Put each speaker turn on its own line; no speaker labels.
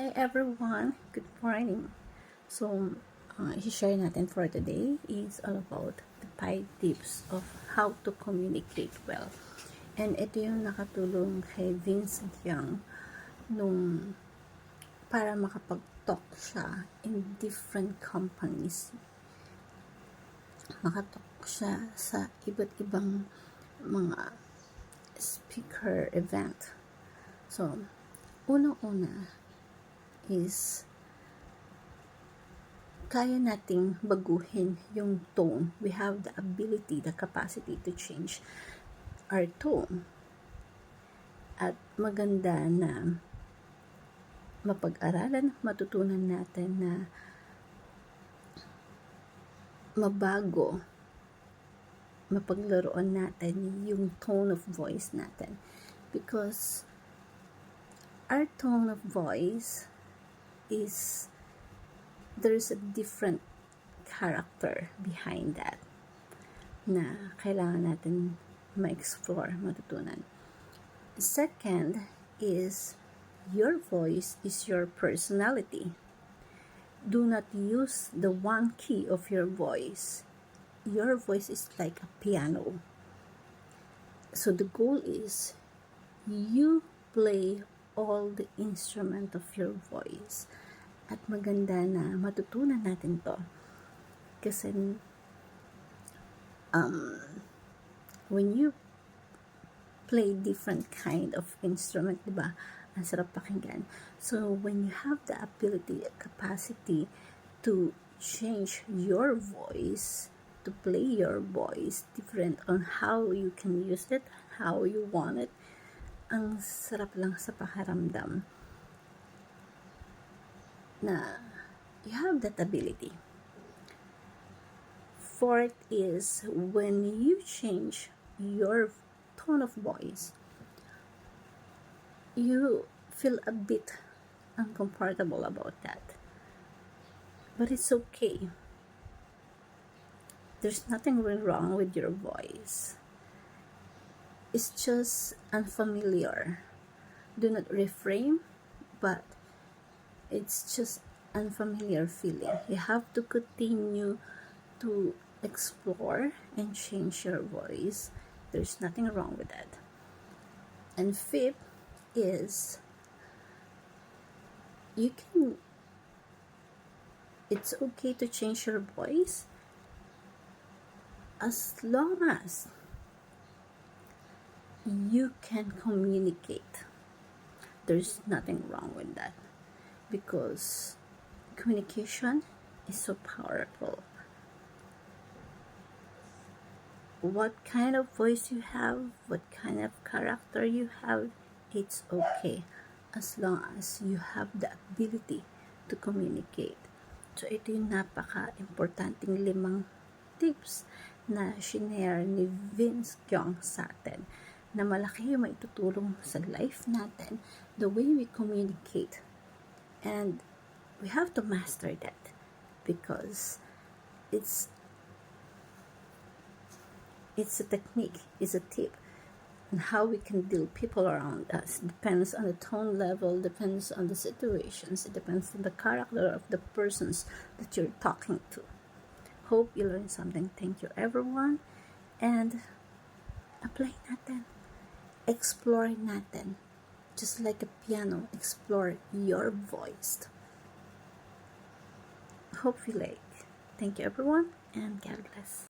Hi everyone, good morning. So, i-share natin for today is all about the 5 tips of how to communicate well. And ito yung nakatulong kay Vince Young nung para makapag-talk siya in different companies. Makatalk siya sa iba't ibang mga speaker event. So, unang-una is kaya nating baguhin yung tone. We have the ability, the capacity to change our tone. At maganda na mapag-aralan, matutunan natin na mabago, mapaglaruan natin yung tone of voice natin. Because our tone of voice is there's a different character behind that na kailangan natin ma-explore, matutunan. Second is your voice is your personality. Do not use the one key of your voice. Your voice is like a piano. So the goal is you play all the instrument of your voice. At maganda na matutunan natin to. Kasi when you play different kind of instrument, diba? Ang sarap pakinggan. So when you have the ability, capacity to change your voice, to play your voice different on how you can use it, how you want it, ang sarap lang sa pakiramdam na you have that ability. Fourth is when you change your tone of voice, you feel a bit uncomfortable about that. But it's okay. There's nothing wrong with your voice. It's just unfamiliar. Do not reframe, but it's just unfamiliar feeling. You have to continue to explore and change your voice. There's nothing wrong with that. And fifth is it's okay to change your voice as long as you can communicate. There's nothing wrong with that, because communication is so powerful. What kind of voice you have, what kind of character you have, it's okay as long as you have the ability to communicate. So ito yung napaka-importanting 5 tips na shinare ni Vince Young sa atin na malaki yung maitutulong sa life natin, the way we communicate. And we have to master that because it's a technique, it's a tip on how we can deal people around us. Depends on the tone level, depends on the situations, it depends on the character of the persons that you're talking to. Hope you learned something. Thank you everyone, and apply natin, explore natin, just like a piano, explore your voice. Hope you like. Thank you everyone, and God bless.